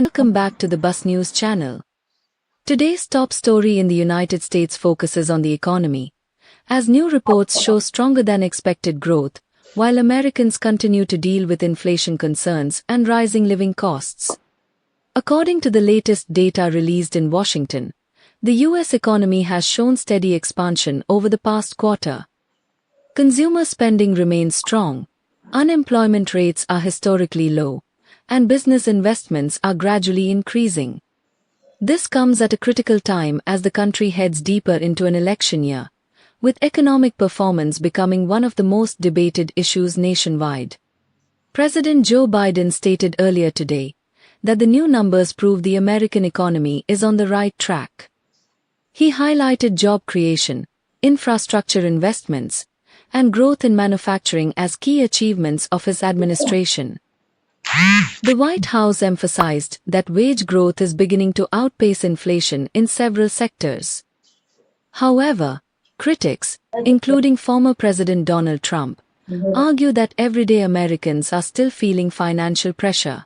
welcome back to the Bus News channel. Today's top story in the United States focuses on the economy, as new reports show stronger than expected growth, while Americans continue to deal with inflation concerns and rising living costs. According to the latest data released in Washington, the U.S. economy has shown steady expansion over the past quarter. Consumer spending remains strong, unemployment rates are historically low, and business investments are gradually increasing. This comes at a critical time as the country heads deeper into an election year, with economic performance becoming one of the most debated issues nationwide. President Joe Biden stated earlier today that the new numbers prove the American economy is on the right track. He highlighted job creation, infrastructure investments, and growth in manufacturing as key achievements of his administration. The White House emphasized that wage growth is beginning to outpace inflation in several sectors. However, critics, including former President Donald Trump, argue that everyday Americans are still feeling financial pressure.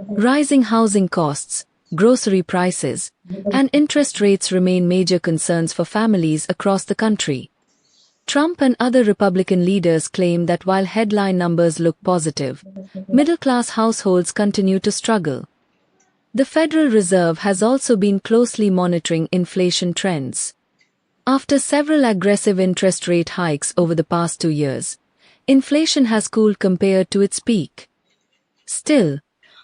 Rising housing costs, grocery prices, and interest rates remain major concerns for families across the country. Trump and other Republican leaders claim that while headline numbers look positive, middle-class households continue to struggle. The Federal Reserve has also been closely monitoring inflation trends. After several aggressive interest rate hikes over the past 2 years, inflation has cooled compared to its peak. Still,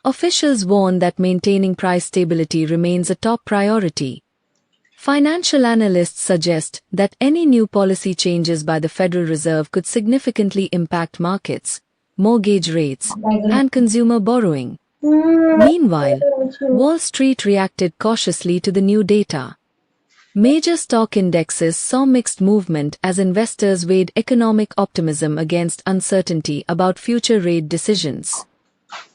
officials warn that maintaining price stability remains a top priority. Financial analysts suggest that any new policy changes by the Federal Reserve could significantly impact markets, mortgage rates, and consumer borrowing. Meanwhile, Wall Street reacted cautiously to the new data. Major stock indexes saw mixed movement as investors weighed economic optimism against uncertainty about future rate decisions.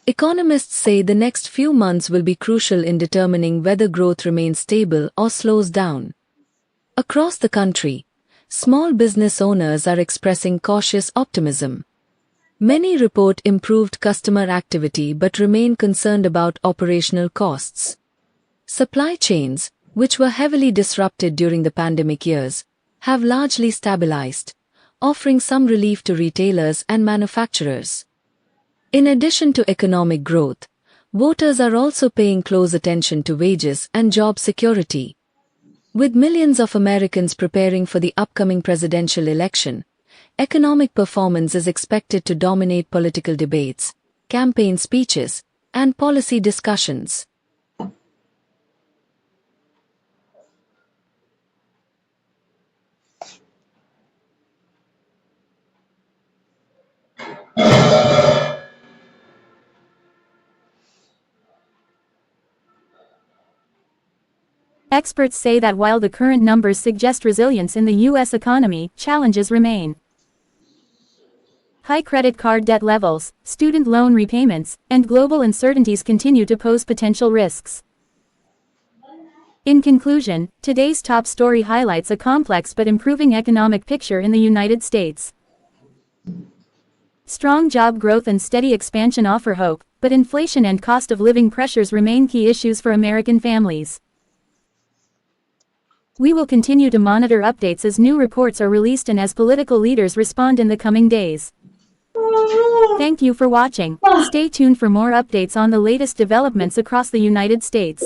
Economists say the next few months will be crucial in determining whether growth remains stable or slows down. Across the country, small business owners are expressing cautious optimism. Many report improved customer activity but remain concerned about operational costs. Supply chains, which were heavily disrupted during the pandemic years, have largely stabilized, offering some relief to retailers and manufacturers. In addition to economic growth, voters are also paying close attention to wages and job security. With millions of Americans preparing for the upcoming presidential election, economic performance is expected to dominate political debates, campaign speeches, and policy discussions. Experts say that while the current numbers suggest resilience in the U.S. economy, challenges remain. High credit card debt levels, student loan repayments, and global uncertainties continue to pose potential risks. In conclusion, today's top story highlights a complex but improving economic picture in the United States. Strong job growth and steady expansion offer hope, but inflation and cost of living pressures remain key issues for American families. We will continue to monitor updates as new reports are released and as political leaders respond in the coming days. Thank you for watching. Stay tuned for more updates on the latest developments across the United States.